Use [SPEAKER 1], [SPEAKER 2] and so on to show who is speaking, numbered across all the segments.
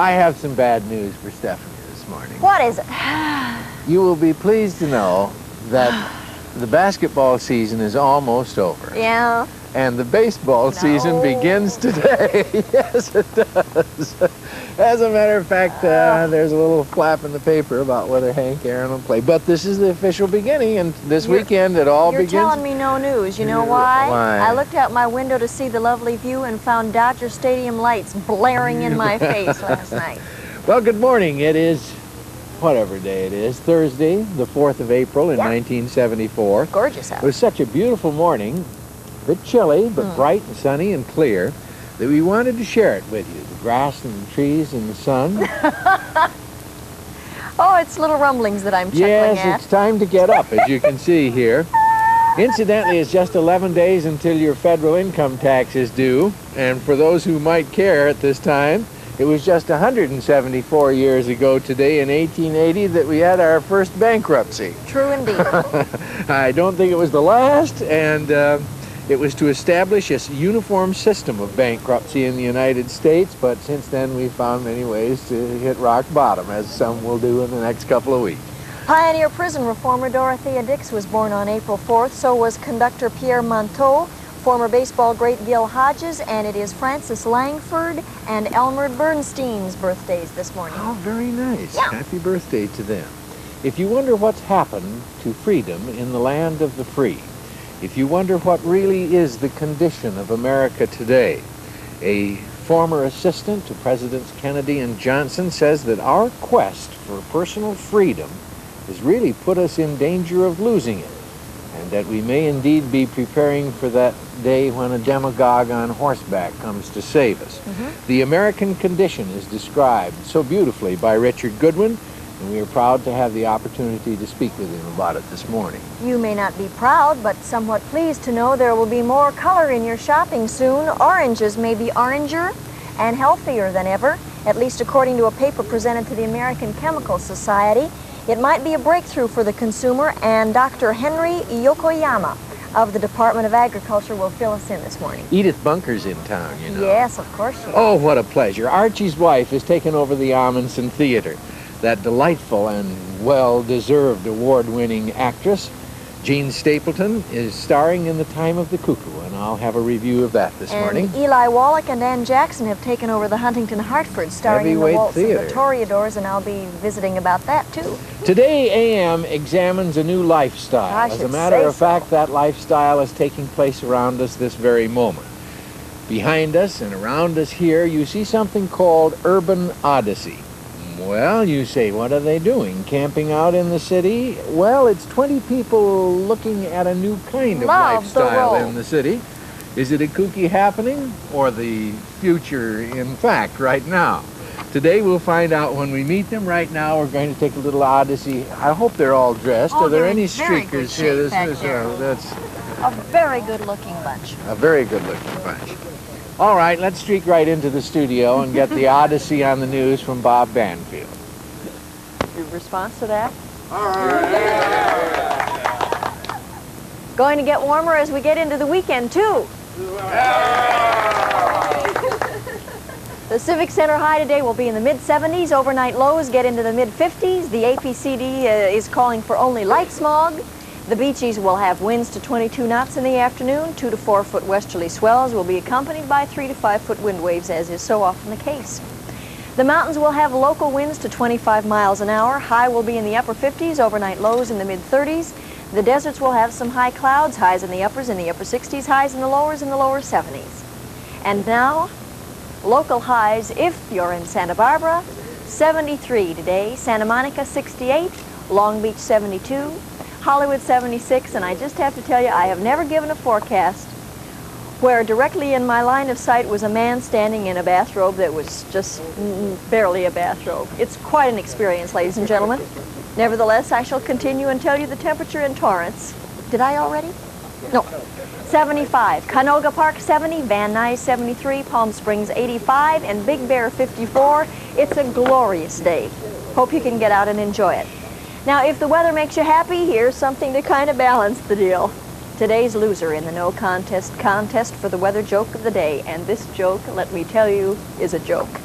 [SPEAKER 1] I have some bad news for Stephanie this morning.
[SPEAKER 2] What is it?
[SPEAKER 1] You will be pleased to know that the basketball season is almost over.
[SPEAKER 2] Yeah.
[SPEAKER 1] And the baseball season begins today. Yes, it does. As a matter of fact, there's a little flap in the paper about whether Hank Aaron will play. But this is the official beginning, and this weekend it all begins.
[SPEAKER 2] You're telling me no news. You know why?
[SPEAKER 1] Why?
[SPEAKER 2] I looked out my window to see the lovely view and found Dodger Stadium lights blaring in my face last night.
[SPEAKER 1] Well, good morning. It is whatever day it is, Thursday, the 4th of April in 1974.
[SPEAKER 2] Gorgeous out.
[SPEAKER 1] It was such a beautiful morning, a bit chilly, but bright and sunny and clear, that we wanted to share it with you. The grass and the trees and the sun.
[SPEAKER 2] Oh, it's little rumblings that I'm chuckling at.
[SPEAKER 1] Yes, it's time to get up, as you can see here. Incidentally, it's just 11 days until your federal income tax is due, and for those who might care at this time, it was just 174 years ago today in 1880 that we had our first bankruptcy.
[SPEAKER 2] True indeed.
[SPEAKER 1] I don't think it was the last, and it was to establish a uniform system of bankruptcy in the United States, but since then we've found many ways to hit rock bottom, as some will do in the next couple of weeks.
[SPEAKER 2] Pioneer prison reformer Dorothea Dix was born on April 4th, so was conductor Pierre Monteau, former baseball great Gil Hodges, and it is Francis Langford and Elmer Bernstein's birthdays this morning.
[SPEAKER 1] Oh, very nice.
[SPEAKER 2] Yeah.
[SPEAKER 1] Happy birthday to them. If you wonder what's happened to freedom in the land of the free, if you wonder what really is the condition of America today, a former assistant to Presidents Kennedy and Johnson says that our quest for personal freedom has really put us in danger of losing it, and that we may indeed be preparing for that day when a demagogue on horseback comes to save us. The American condition is described so beautifully by Richard Goodwin, and we are proud to have the opportunity to speak with him about it this morning.
[SPEAKER 2] You may not be proud, but somewhat pleased to know there will be more color in your shopping soon. Oranges may be oranger and healthier than ever, at least according to a paper presented to the American Chemical Society. It might be a breakthrough for the consumer, and Dr. Henry Yokoyama of the Department of Agriculture will fill us in this morning.
[SPEAKER 1] Edith Bunker's in town, you know.
[SPEAKER 2] Yes, of course she is.
[SPEAKER 1] Oh, what a pleasure. Archie's wife has taken over the Amundsen Theater. That delightful and well-deserved award-winning actress, Jean Stapleton, is starring in The Time of the Cuckoo, and I'll have a review of that this morning.
[SPEAKER 2] Eli Wallach and Ann Jackson have taken over the Huntington Hartford, starring in the Waltz of the Toreadors, and I'll be visiting about that, too.
[SPEAKER 1] Today, AM examines a new lifestyle. As a matter of fact, that lifestyle is taking place around us this very moment. Behind us and around us here, you see something called Urban Odyssey. Well, you say, what are they doing? Camping out in the city? Well, it's 20 people looking at a new kind of lifestyle in the city. Is it a kooky happening or the future, in fact, right now? Today we'll find out when we meet them. Right now we're going to take a little odyssey. I hope they're all dressed. Are there any streakers here? That's
[SPEAKER 2] a very good-looking bunch.
[SPEAKER 1] A very good-looking bunch. All right, let's streak right into the studio and get the Odyssey on the news from Bob Banfield.
[SPEAKER 2] Your response to that? All right. Going to get warmer as we get into the weekend, too. The Civic Center high today will be in the mid-70s. Overnight lows get into the mid-50s. The APCD is calling for only light smog. The beaches will have winds to 22 knots in the afternoon. 2 to 4 foot westerly swells will be accompanied by 3 to 5 foot wind waves, as is so often the case. The mountains will have local winds to 25 miles an hour. High will be in the upper 50s, overnight lows in the mid-30s. The deserts will have some high clouds, highs in the upper 60s, highs in the lower 70s. And now, local highs if you're in Santa Barbara, 73 today, Santa Monica 68, Long Beach 72, Hollywood 76, and I just have to tell you, I have never given a forecast where directly in my line of sight was a man standing in a bathrobe that was just barely a bathrobe. It's quite an experience, ladies and gentlemen. Nevertheless, I shall continue and tell you the temperature in Torrance. Did I already? No. 75, Canoga Park 70, Van Nuys 73, Palm Springs 85, and Big Bear 54. It's a glorious day. Hope you can get out and enjoy it. Now, if the weather makes you happy, here's something to kind of balance the deal. Today's loser in the no contest for the weather joke of the day, and this joke, let me tell you, is a joke.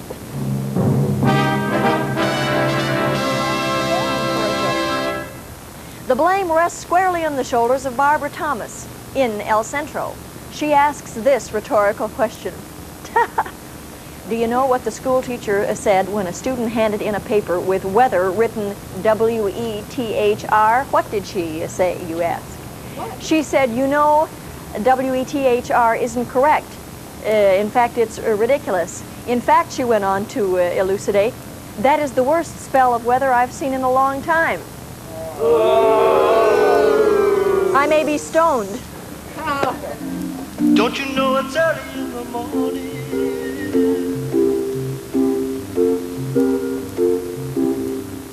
[SPEAKER 2] The blame rests squarely on the shoulders of Barbara Thomas in El Centro. She asks this rhetorical question. Do you know what the school teacher said when a student handed in a paper with weather written W-E-T-H-R? What did she say, you ask? What? She said, you know, W-E-T-H-R isn't correct. In fact, it's ridiculous. In fact, she went on to elucidate, that is the worst spell of weather I've seen in a long time. Oh. I may be stoned.
[SPEAKER 3] Don't you know it's early in the morning?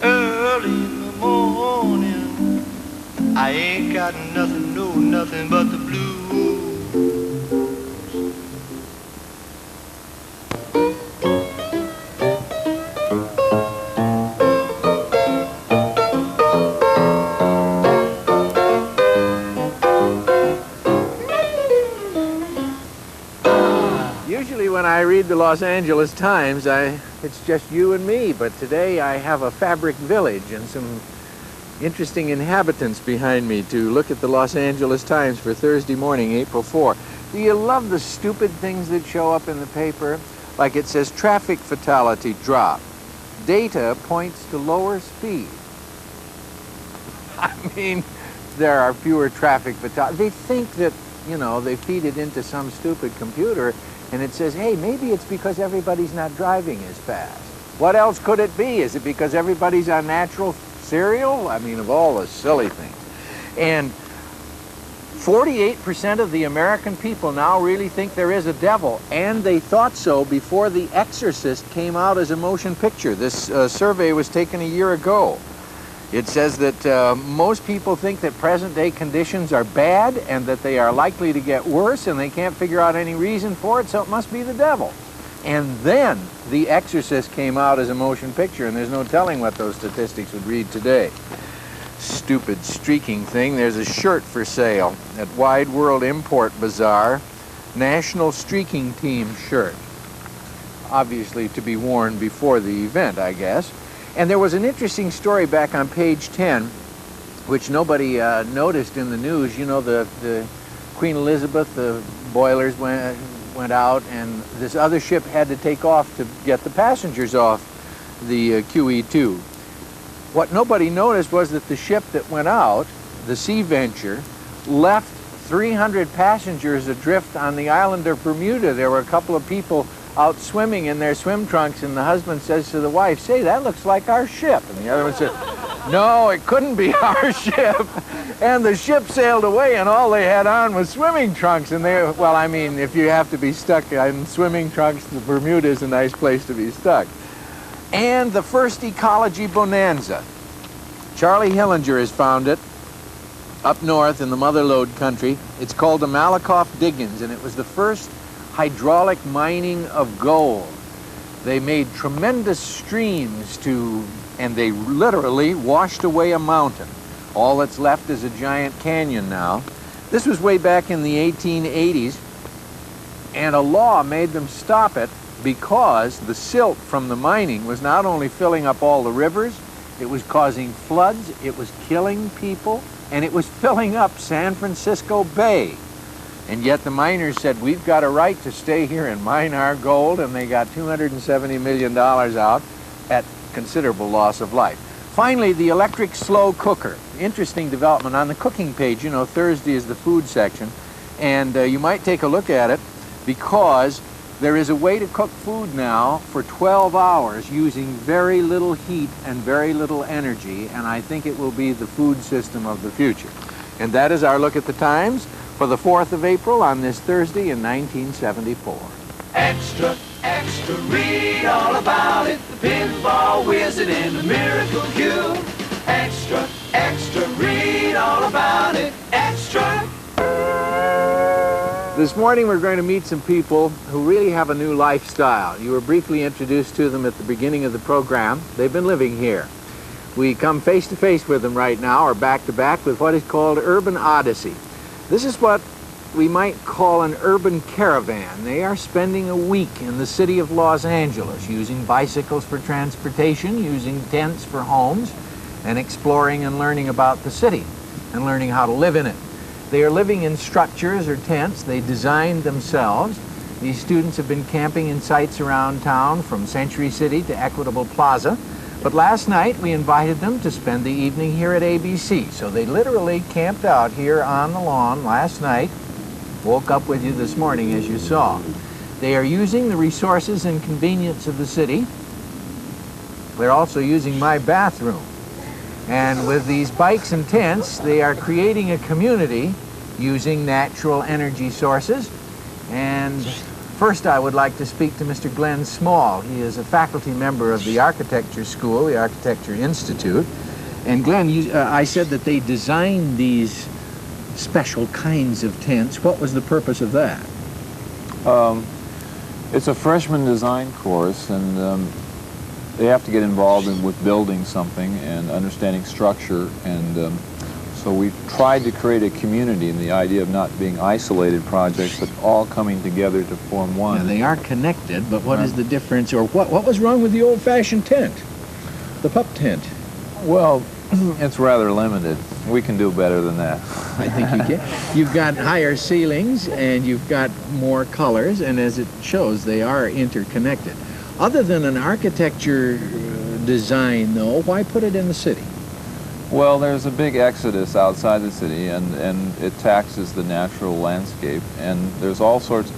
[SPEAKER 3] Early in the morning, I ain't got nothing, no, nothing but the blues.
[SPEAKER 1] Usually when I read the Los Angeles Times, it's just you and me, but today I have a fabric village and some interesting inhabitants behind me to look at the Los Angeles Times for Thursday morning, April 4. Do you love the stupid things that show up in the paper? Like it says, traffic fatality drop. Data points to lower speed. I mean, there are fewer traffic fatalities. They think that, you know, they feed it into some stupid computer and it says, hey, maybe it's because everybody's not driving as fast. What else could it be? Is it because everybody's on natural cereal? I mean, of all the silly things. And 48% of the American people now really think there is a devil, and they thought so before The Exorcist came out as a motion picture. This survey was taken a year ago. It says that most people think that present-day conditions are bad and that they are likely to get worse, and they can't figure out any reason for it, so it must be the devil. And then The Exorcist came out as a motion picture, and there's no telling what those statistics would read today. Stupid streaking thing. There's a shirt for sale at Wide World Import Bazaar. National Streaking Team shirt. Obviously to be worn before the event, I guess. And there was an interesting story back on page 10, which nobody noticed in the news. You know, the Queen Elizabeth, the boilers went out, and this other ship had to take off to get the passengers off the QE2. What nobody noticed was that the ship that went out, the Sea Venture, left 300 passengers adrift on the island of Bermuda. There were a couple of people out swimming in their swim trunks, and the husband says to the wife, say, that looks like our ship. And the other one said, no, it couldn't be our ship. And the ship sailed away, and all they had on was swimming trunks. And they, well, I mean, if you have to be stuck in swimming trunks, the Bermuda is a nice place to be stuck. And the first ecology bonanza. Charlie Hillinger has found it up north in the Motherlode country. It's called the Malakoff Diggings, and it was the first hydraulic mining of gold. They made tremendous streams and they literally washed away a mountain. All that's left is a giant canyon now. This was way back in the 1880s, and a law made them stop it because the silt from the mining was not only filling up all the rivers, it was causing floods, it was killing people, and it was filling up San Francisco Bay. And yet the miners said, we've got a right to stay here and mine our gold, and they got $270 million out at considerable loss of life. Finally, the electric slow cooker. Interesting development. On the cooking page, you know, Thursday is the food section, and you might take a look at it because there is a way to cook food now for 12 hours using very little heat and very little energy, and I think it will be the food system of the future. And that is our look at the Times for the 4th of April on this Thursday in 1974.
[SPEAKER 4] Extra, extra, read all about it. The pinball wizard and the miracle cube. Extra, extra, read all about it. Extra.
[SPEAKER 1] This morning we're going to meet some people who really have a new lifestyle. You were briefly introduced to them at the beginning of the program. They've been living here. We come face to face with them right now, or back to back, with what is called Urban Odyssey. This is what we might call an urban caravan. They are spending a week in the city of Los Angeles, using bicycles for transportation, using tents for homes, and exploring and learning about the city. and learning how to live in it. They are living in structures or tents they designed themselves. These students have been camping in sites around town from Century City to Ecuador Plaza. But last night we invited them to spend the evening here at ABC. So they literally camped out here on the lawn last night. Woke up with you this morning, as you saw. They are using the resources and convenience of the city. They're also using my bathroom. And with these bikes and tents, they are creating a community using natural energy sources. And first I would like to speak to Mr. Glenn Small. He is a faculty member of the Architecture School, the Architecture Institute. And Glenn, I said that they designed these special kinds of tents. What was the purpose of that?
[SPEAKER 5] It's a freshman design course, and they have to get involved with building something and understanding structure, and so we tried to create a community in the idea of not being isolated projects, but all coming together to form one.
[SPEAKER 1] Yeah, they are connected, but what is the difference, or what was wrong with the old-fashioned tent, the Pup Tent?
[SPEAKER 5] Well, it's rather limited. We can do better than that.
[SPEAKER 1] I think you can. You've got higher ceilings, and you've got more colors, and as it shows, they are interconnected. Other than an architecture design, though, why put it in the city?
[SPEAKER 5] Well, there's a big exodus outside the city, and it taxes the natural landscape. And there's all sorts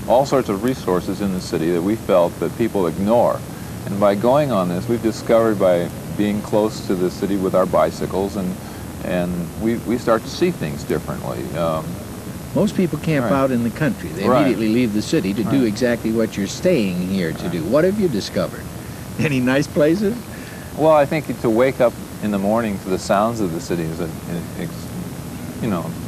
[SPEAKER 5] of resources in the city that we felt that people ignore. And by going on this, we've discovered by being close to the city with our bicycles, and we start to see things differently.
[SPEAKER 1] Most people camp out in the country. They immediately leave the city to do exactly what you're staying here to do. What have you discovered? Any nice places?
[SPEAKER 5] Well, I think to wake up in the morning to the sounds of the city is a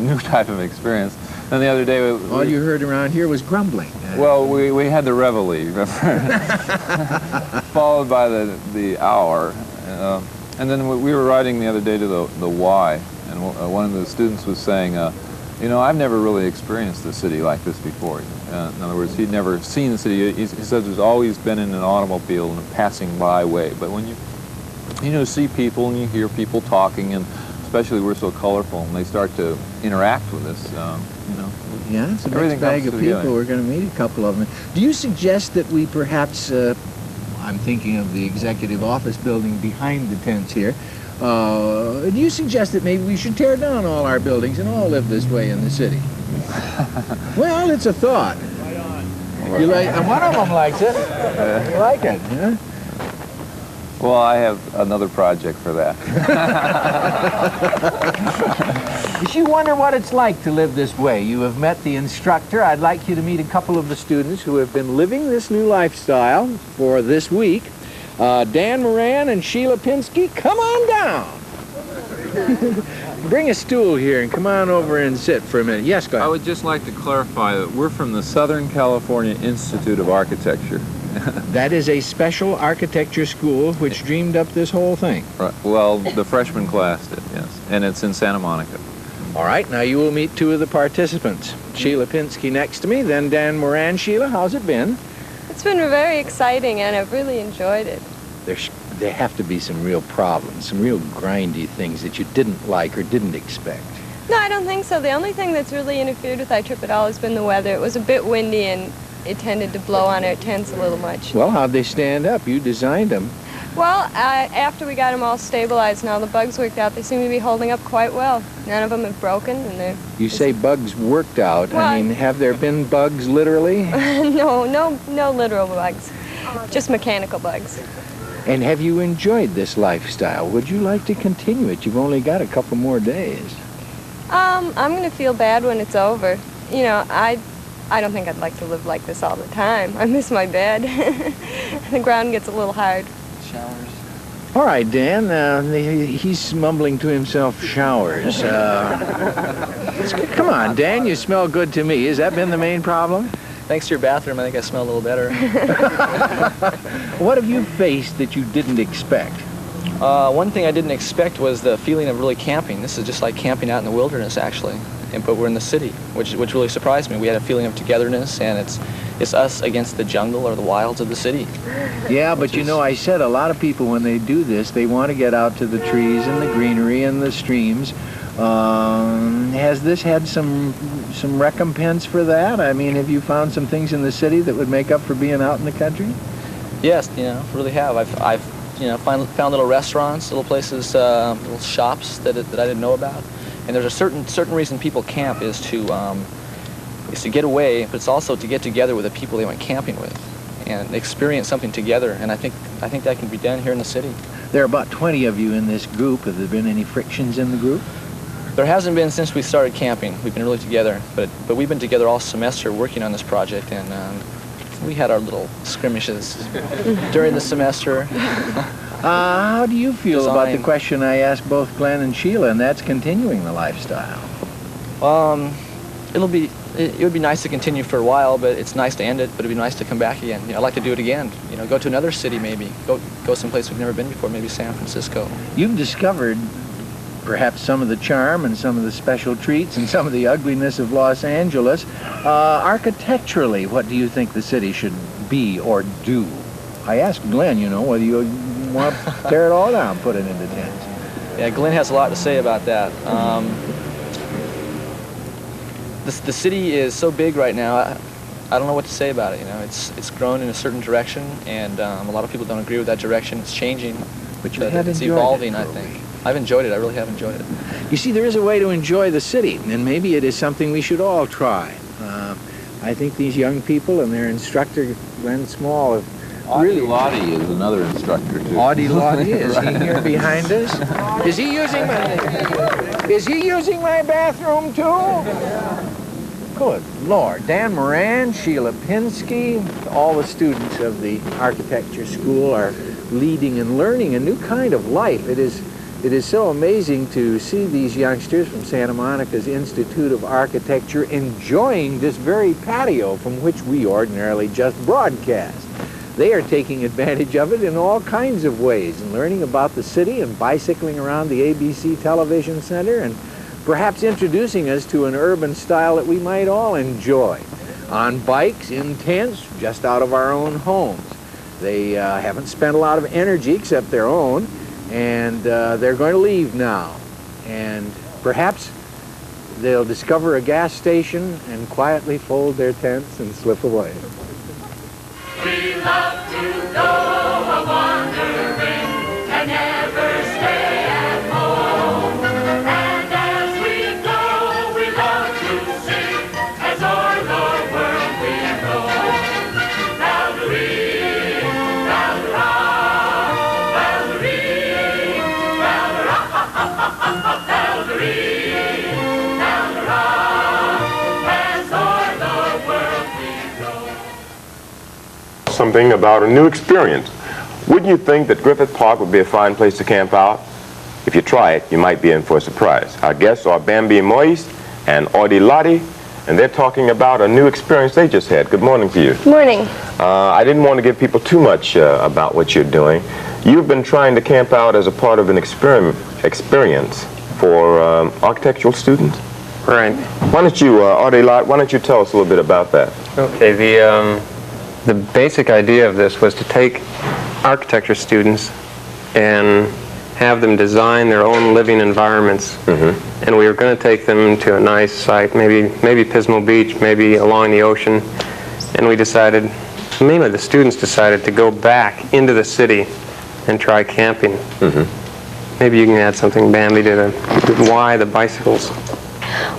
[SPEAKER 5] new type of experience. And the other day,
[SPEAKER 1] all you heard around here was grumbling.
[SPEAKER 5] Well, we had the reveille, followed by the hour, and then we were riding the other day to the Y, and one of the students was saying, you know, I've never really experienced the city like this before. In other words, he'd never seen the city. He says there's always been in an automobile in a passing by way. But when you see people and you hear people talking, and especially we're so colorful, and they start to interact with us,
[SPEAKER 1] Yeah, it's a mixed bag of people. We're going to meet a couple of them. Do you suggest that we perhaps, I'm thinking of the executive office building behind the tents here, do you suggest that maybe we should tear down all our buildings and all live this way in the city? Well, it's a thought. Right on. You like, and one of them likes it. You like it, huh?
[SPEAKER 5] Well, I have another project for that.
[SPEAKER 1] If you wonder what it's like to live this way, you have met the instructor. I'd like you to meet a couple of the students who have been living this new lifestyle for this week. Dan Moran and Sheila Pinsky, come on down. Bring a stool here and come on over and sit for a minute. Yes, go ahead.
[SPEAKER 5] I would just like to clarify that we're from the Southern California Institute of Architecture.
[SPEAKER 1] That is a special architecture school which dreamed up this whole thing.
[SPEAKER 5] Right. Well, the freshman class did, yes. And it's in Santa Monica.
[SPEAKER 1] All right, now you will meet two of the participants. Sheila Pinsky next to me, then Dan Moran. Sheila, how's it been?
[SPEAKER 6] It's been very exciting, and I've really enjoyed it.
[SPEAKER 1] There have to be some real problems, some real grindy things that you didn't like or didn't expect.
[SPEAKER 6] No, I don't think so. The only thing that's really interfered with our trip at all has been the weather. It was a bit windy, and it tended to blow on our tents a little much.
[SPEAKER 1] Well, how'd they stand up? You designed them.
[SPEAKER 6] Well, after we got them all stabilized and all the bugs worked out, they seem to be holding up quite well. None of them have broken, and they're...
[SPEAKER 1] You say bugs worked out. Well, I mean, have there been bugs literally?
[SPEAKER 6] No literal bugs. Just mechanical bugs.
[SPEAKER 1] And have you enjoyed this lifestyle? Would you like to continue it? You've only got a couple more days.
[SPEAKER 6] I'm going to feel bad when it's over. You know, I don't think I'd like to live like this all the time. I miss my bed. The ground gets a little hard.
[SPEAKER 1] Showers. All right, Dan. He's mumbling to himself, showers. Come on, Dan. You smell good to me. Has that been the main problem?
[SPEAKER 7] Thanks to your bathroom, I think I smell a little better.
[SPEAKER 1] What have you faced that you didn't expect?
[SPEAKER 7] One thing I didn't expect was the feeling of really camping. This is just like camping out in the wilderness, actually. But we're in the city, which really surprised me. We had a feeling of togetherness, and it's us against the jungle or the wilds of the city.
[SPEAKER 1] Yeah, but you know, I said a lot of people, when they do this, they want to get out to the trees and the greenery and the streams. Has this had some recompense for that? I mean, have you found some things in the city that would make up for being out in the country?
[SPEAKER 7] Yes, really have. I've found little restaurants, little places, little shops that I didn't know about. And there's a certain reason people camp is to get away, but it's also to get together with the people they went camping with and experience something together. And I think that can be done here in the city.
[SPEAKER 1] There are about 20 of you in this group. Have there been any frictions in the group?
[SPEAKER 7] There hasn't been since we started camping. We've been really together, but we've been together all semester working on this project, and we had our little skirmishes during the semester.
[SPEAKER 1] How do you feel about the question I asked both Glenn and Sheila, and that's continuing the lifestyle?
[SPEAKER 7] It would be nice to continue for a while, but it's nice to end it, but it'd be nice to come back again. I'd like to do it again. Go to another city maybe. Go someplace we've never been before, maybe San Francisco. You've discovered perhaps some of the charm and some of the special treats and some of the ugliness of Los Angeles. Architecturally, what do you think the city should be or do? I asked Glenn, whether you want to tear it all down, put it into tents. Yeah, Glenn has a lot to say about that. The city is so big right now, I don't know what to say about it. It's grown in a certain direction, and a lot of people don't agree with that direction. It's changing, but it's evolving, I think. I've enjoyed it. I really have enjoyed it. You see, there is a way to enjoy the city, and maybe it is something we should all try. I think these young people and their instructor, Glenn Small, have really... Adhe Lathi is another instructor, too. Adhe Lathi, is he here behind us? Is he using my bathroom, too? Good Lord. Dan Moran, Sheila Pinsky, all the students of the architecture school are leading and learning a new kind of life. It is so amazing to see these youngsters from Santa Monica's Institute of Architecture enjoying this very patio from which we ordinarily just broadcast. They are taking advantage of it in all kinds of ways and learning about the city and bicycling around the ABC Television Center and perhaps introducing us to an urban style that we might all enjoy. On bikes, in tents, just out of our own homes. They haven't spent a lot of energy except their own, and they're going to leave now. And perhaps they'll discover a gas station and quietly fold their tents and slip away.
[SPEAKER 4] We love to go a-wandering and never stay at home. And as we go, we love to sing as o'er the world we go. Valerie, Valera, Valerie, Valera, Valerie, Valera, as o'er the world we go.
[SPEAKER 8] Something about a new experience. Wouldn't you think that Griffith Park would be a fine place to camp out? If you try it, you might be in for a surprise. Our guests are Bambi Moise and Adhe Lathi, and they're talking about a new experience they just had. Good morning to you.
[SPEAKER 6] Good morning.
[SPEAKER 8] I didn't want to give people too much about what you're doing. You've been trying to camp out as a part of an experience for architectural students?
[SPEAKER 9] Right.
[SPEAKER 8] Why don't you, Adhe Lathi, why don't you tell us a little bit about that?
[SPEAKER 9] Okay, the basic idea of this was to take architecture students and have them design their own living environments. Mm-hmm. And we were going to take them to a nice site, maybe Pismo Beach, maybe along the ocean. And we decided, mainly the students decided, to go back into the city and try camping. Mm-hmm. Maybe you can add something, Bambi, to why the bicycles.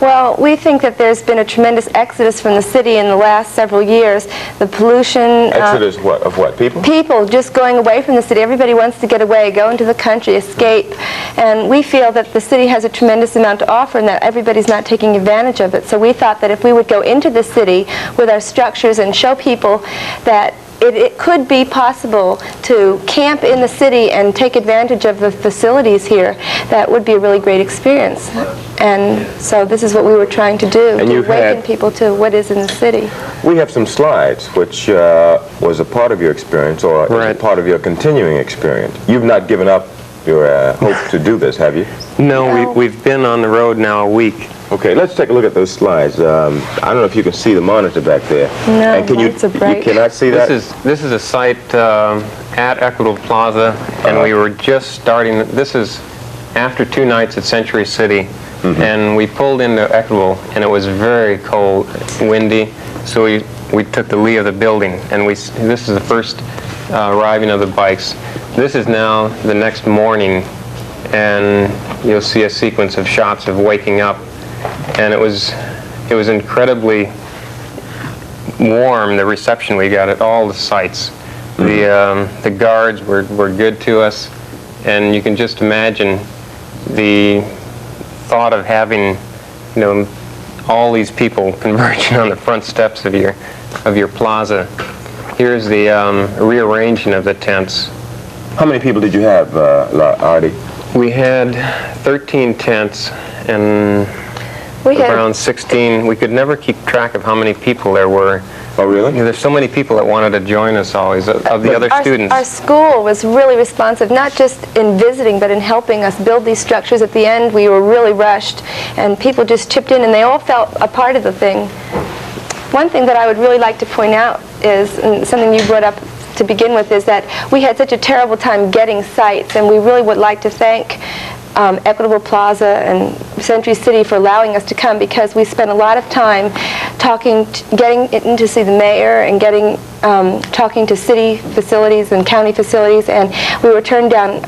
[SPEAKER 6] Well, we think that there's been a tremendous exodus from the city in the last several years. The pollution...
[SPEAKER 8] Exodus of what? People?
[SPEAKER 6] People just going away from the city. Everybody wants to get away, go into the country, escape. And we feel that the city has a tremendous amount to offer and that everybody's not taking advantage of it. So we thought that if we would go into the city with our structures and show people that it could be possible to camp in the city and take advantage of the facilities here, that would be a really great experience. And so this is what we were trying to do, to awaken people to what is in the city.
[SPEAKER 8] We have some slides, which was a part of your experience, or a part of your continuing experience. You've not given up your hope to do this, have you?
[SPEAKER 9] No, we've been on the road now a week.
[SPEAKER 8] Okay, let's take a look at those slides. I don't know if you can see the monitor back there.
[SPEAKER 6] No,
[SPEAKER 8] and you cannot see that?
[SPEAKER 9] This is a site at Ecuador Plaza, and we were just starting. This is after 2 nights at Century City. and we pulled into Ecuador, and it was very cold, windy, so we took the lee of the building, and this is the first arriving of the bikes. This is now the next morning, and you'll see a sequence of shots of waking up, and it was incredibly warm, the reception we got at all the sites. The guards were good to us, and you can just imagine the thought of having, all these people converging on the front steps of your plaza. Here's the rearranging of the tents.
[SPEAKER 8] How many people did you have, Adhe?
[SPEAKER 9] We had 13 tents and around 16. We could never keep track of how many people there were.
[SPEAKER 8] Oh, really?
[SPEAKER 9] There's so many people that wanted to join us always, of the other students.
[SPEAKER 6] Our school was really responsive, not just in visiting, but in helping us build these structures. At the end, we were really rushed, and people just chipped in, and they all felt a part of the thing. One thing that I would really like to point out is, and something you brought up to begin with, is that we had such a terrible time getting sites, and we really would like to thank Ecuador Plaza and Century City for allowing us to come, because we spent a lot of time getting in to see the mayor and talking to city facilities and county facilities, and we were turned down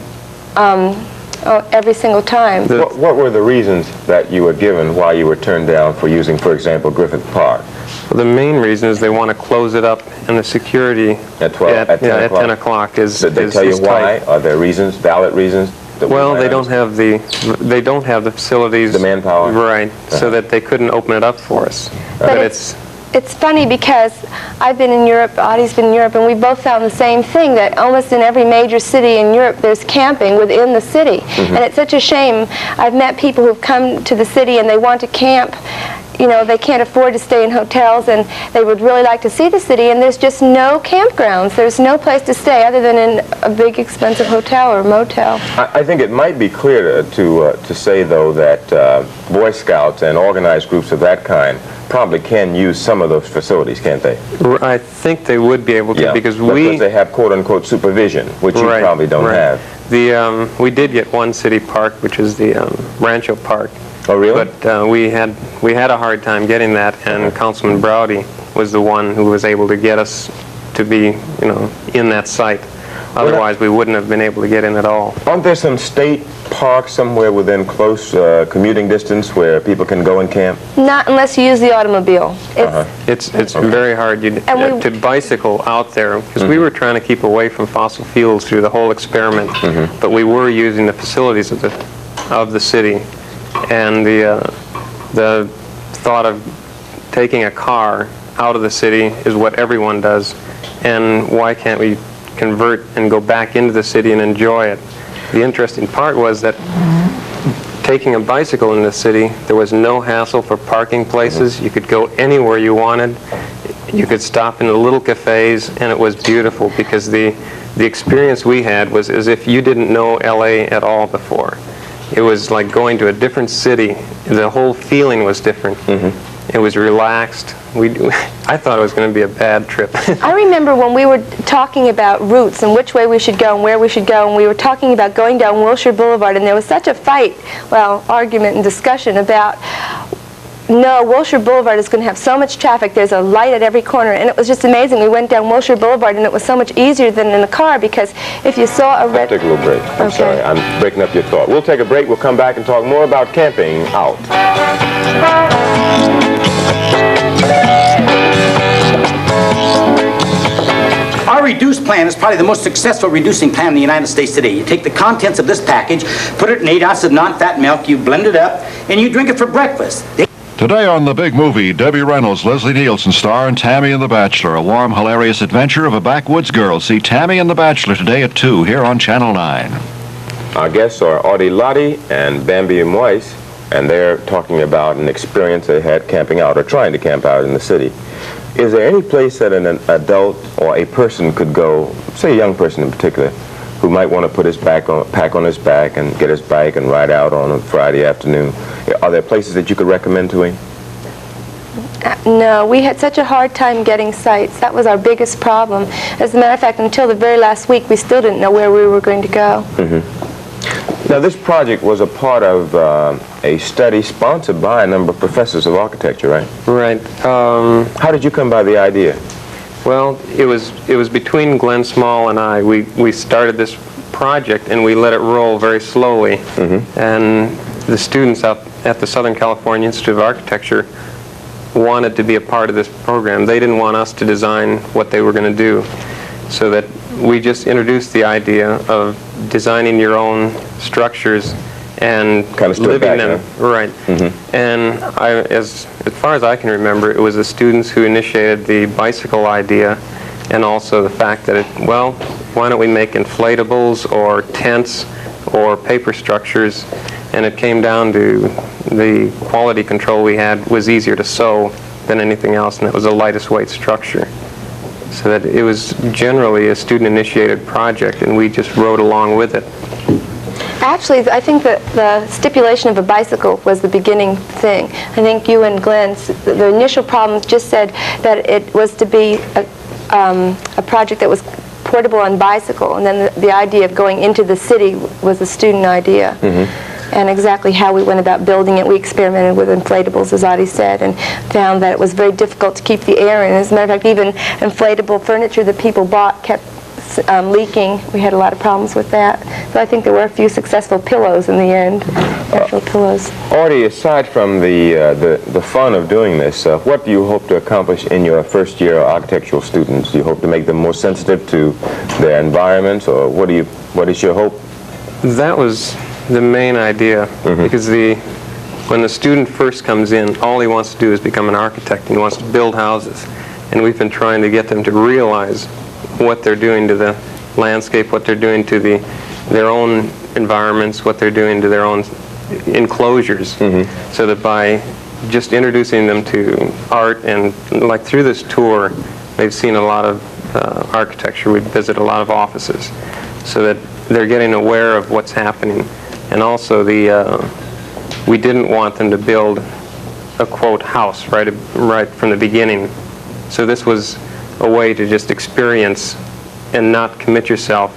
[SPEAKER 6] every single time.
[SPEAKER 8] What were the reasons that you were given why you were turned down for using, for example, Griffith Park?
[SPEAKER 9] Well, the main reason is they want to close it up, and the security
[SPEAKER 8] at 10
[SPEAKER 9] o'clock is
[SPEAKER 8] Did they tell you why? Are there reasons, valid reasons?
[SPEAKER 9] Well, they don't have the facilities,
[SPEAKER 8] the manpower,
[SPEAKER 9] right? So that they couldn't open it up for us.
[SPEAKER 6] But it's funny, because I've been in Europe, Adhe's been in Europe, and we both found the same thing, that almost in every major city in Europe there's camping within the city. And it's such a shame. I've met people who've come to the city and they want to camp. They can't afford to stay in hotels, and they would really like to see the city, and there's just no campgrounds. There's no place to stay other than in a big expensive hotel or motel.
[SPEAKER 8] I think it might be clear to say, though, that Boy Scouts and organized groups of that kind probably can use some of those facilities, can't they?
[SPEAKER 9] I think they would be able to, because
[SPEAKER 8] they have quote-unquote supervision, which you probably don't have.
[SPEAKER 9] We did get one city park, which is the Rancho Park.
[SPEAKER 8] Oh, really?
[SPEAKER 9] But we had a hard time getting that, and Councilman Browdy was the one who was able to get us to be, in that site. Otherwise, we wouldn't have been able to get in at all.
[SPEAKER 8] Aren't there some state parks somewhere within close commuting distance where people can go and camp?
[SPEAKER 6] Not unless you use the automobile.
[SPEAKER 9] It's very hard to bicycle out there, because we were trying to keep away from fossil fuels through the whole experiment, but we were using the facilities of the city. And the thought of taking a car out of the city is what everyone does, and why can't we convert and go back into the city and enjoy it? The interesting part was that taking a bicycle in the city, there was no hassle for parking places. You could go anywhere you wanted. You could stop in the little cafes, and it was beautiful, because the experience we had was as if you didn't know LA at all before. It was like going to a different city. The whole feeling was different. It was relaxed. I thought it was going to be a bad trip.
[SPEAKER 6] I remember when we were talking about routes and which way we should go and where we should go, and we were talking about going down Wilshire Boulevard, and there was such a fight, argument and discussion about, no, Wilshire Boulevard is going to have so much traffic. There's a light at every corner, and it was just amazing. We went down Wilshire Boulevard, and it was so much easier than in a car, because if you saw a red...
[SPEAKER 8] Take a little break. I'm sorry. I'm breaking up your thought. We'll take a break. We'll come back and talk more about camping out.
[SPEAKER 10] Our reduced plan is probably the most successful reducing plan in the United States today. You take the contents of this package, put it in 8 ounces of non-fat milk, you blend it up, and you drink it for breakfast.
[SPEAKER 11] Today on The Big Movie, Debbie Reynolds, Leslie Nielsen star in Tammy and the Bachelor, a warm, hilarious adventure of a backwoods girl. See Tammy and the Bachelor today at 2 here on Channel 9.
[SPEAKER 8] Our guests are Adhe Lathi and Bambi Moise, and they're talking about an experience they had camping out, or trying to camp out in the city. Is there any place that an adult or a person could go, say a young person in particular, who might want to put his pack on his back and get his bike and ride out on a Friday afternoon? Are there places that you could recommend to him?
[SPEAKER 6] No, we had such a hard time getting sites. That was our biggest problem. As a matter of fact, until the very last week, we still didn't know where we were going to go.
[SPEAKER 8] Now, this project was a part of a study sponsored by a number of professors of architecture, right?
[SPEAKER 9] Right.
[SPEAKER 8] How did you come by the idea?
[SPEAKER 9] Well, it was between Glenn Small and I. We started this project and we let it roll very slowly. And the students up at the Southern California Institute of Architecture wanted to be a part of this program. They didn't want us to design what they were going to do, so that we just introduced the idea of designing your own structures and
[SPEAKER 8] kind of
[SPEAKER 9] living them. Right. And as far as I can remember, it was the students who initiated the bicycle idea, and also the fact that, well, why don't we make inflatables or tents or paper structures? And it came down to the quality control we had was easier to sew than anything else, and it was the lightest weight structure. So that it was generally a student-initiated project, and we just rode along with it.
[SPEAKER 6] Actually, I think that the stipulation of a bicycle was the beginning thing. I think you and Glenn, the initial problem just said that it was to be a project that was portable on bicycle, and then the idea of going into the city was a student idea. And exactly how we went about building it, we experimented with inflatables, as Adhe said, and found that it was very difficult to keep the air in. As a matter of fact, even inflatable furniture that people bought kept leaking. We had a lot of problems with that. So I think there were a few successful pillows in the end, actual pillows.
[SPEAKER 8] Adhe, aside from the fun of doing this, what do you hope to accomplish in your first year architectural students? Do you hope to make them more sensitive to their environments, or what is your hope?
[SPEAKER 9] That was the main idea, because when the student first comes in, all he wants to do is become an architect. He wants to build houses, and we've been trying to get them to realize what they're doing to the landscape, what they're doing to their own environments, what they're doing to their own enclosures, so that by just introducing them to art, and like through this tour, they've seen a lot of architecture. We visit a lot of offices, so that they're getting aware of what's happening. And also, we didn't want them to build a, quote, house right from the beginning. So this was a way to just experience and not commit yourself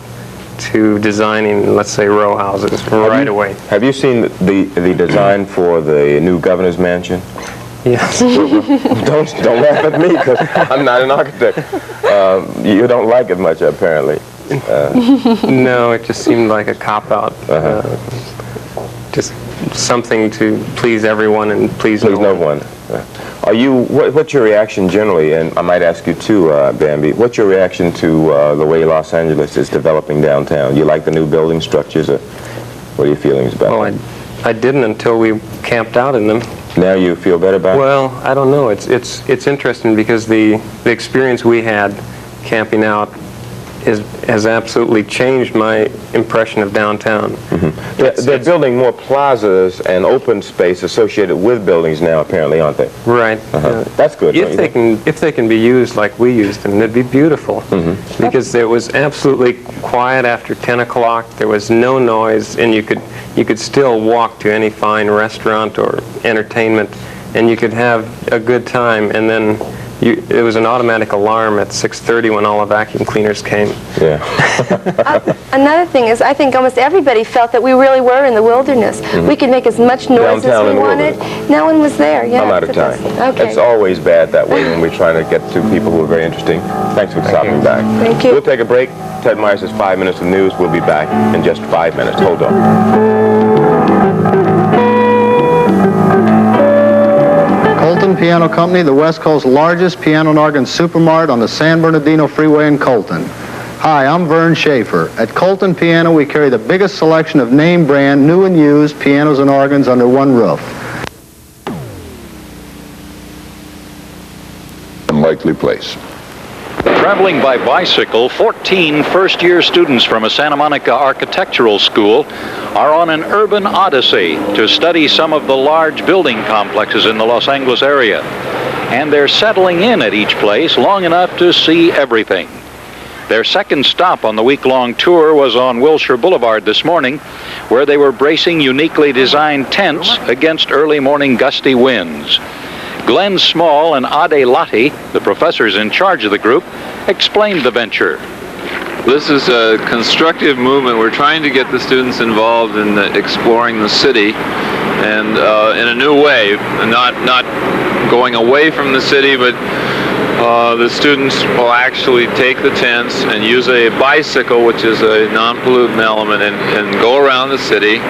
[SPEAKER 9] to designing, let's say, row houses right away. Have you seen the design for the new governor's mansion? Yes. Don't laugh at me, because I'm not an architect. You don't like it much, apparently. No, it just seemed like a cop-out. Just something to please everyone and please no one. Are you? What's your reaction generally? And I might ask you too, Bambi. What's your reaction to the way Los Angeles is developing downtown? You like the new building structures? Or what are your feelings about it? Well, I didn't until we camped out in them. Now you feel better about it? Well, I don't know. It's interesting, because the experience we had camping out has absolutely changed my impression of downtown. They're building more plazas and open space associated with buildings now, apparently, aren't they? Right. That's good. If they can be used like we used them, it'd be beautiful. Because there was absolutely quiet after 10 o'clock. There was no noise, and you could still walk to any fine restaurant or entertainment, and you could have a good time. And then it was an automatic alarm at 6:30 when all the vacuum cleaners came. Yeah.
[SPEAKER 6] Another thing is, I think almost everybody felt that we really were in the wilderness. We could make as much noise as we wanted. No one was there. Yeah.
[SPEAKER 8] I'm out of time. Okay. It's always bad that way when we're trying to get to people who are very interesting. Thanks for stopping back.
[SPEAKER 6] Thank you.
[SPEAKER 8] We'll take a break. Ted Myers has 5 minutes of news. We'll be back in just 5 minutes. Hold on.
[SPEAKER 12] Colton Piano Company, the West Coast's largest piano and organ supermart on the San Bernardino Freeway in Colton. Hi, I'm Vern Schaefer. At Colton Piano, we carry the biggest selection of name brand, new and used pianos and organs under one roof.
[SPEAKER 13] Unlikely place.
[SPEAKER 14] Traveling by bicycle, 14 first-year students from a Santa Monica architectural school are on an urban odyssey to study some of the large building complexes in the Los Angeles area. And they're settling in at each place long enough to see everything. Their second stop on the week-long tour was on Wilshire Boulevard this morning, where they were bracing uniquely designed tents against early morning gusty winds. Glenn Small and Adhe Lathi, the professors in charge of the group, explained the venture.
[SPEAKER 5] This is a constructive movement. We're trying to get the students involved in exploring the city, and in a new way, not going away from the city, but the students will actually take the tents and use a bicycle, which is a non-pollutant element, and go around the city,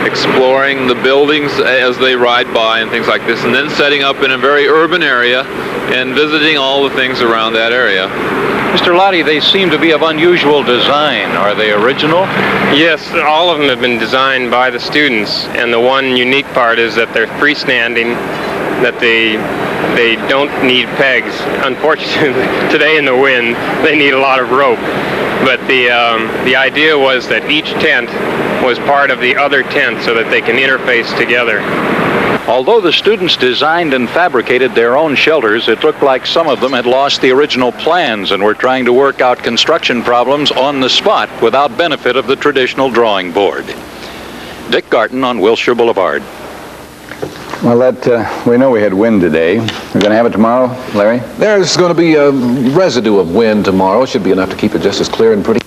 [SPEAKER 5] exploring the buildings as they ride by and things like this, and then setting up in a very urban area and visiting all the things around that area.
[SPEAKER 14] Mr. Lathi, they seem to be of unusual design. Are they original?
[SPEAKER 9] Yes, all of them have been designed by the students, and the one unique part is that they're freestanding, that they don't need pegs. Unfortunately, today in the wind, they need a lot of rope. But the idea was that each tent was part of the other tent so that they can interface together.
[SPEAKER 14] Although the students designed and fabricated their own shelters, it looked like some of them had lost the original plans and were trying to work out construction problems on the spot without benefit of the traditional drawing board. Dick Garton on Wilshire Boulevard.
[SPEAKER 13] Well, we know we had wind today. We're going to have it tomorrow, Larry?
[SPEAKER 15] There's going to be a residue of wind tomorrow. Should be enough to keep it just as clear and pretty.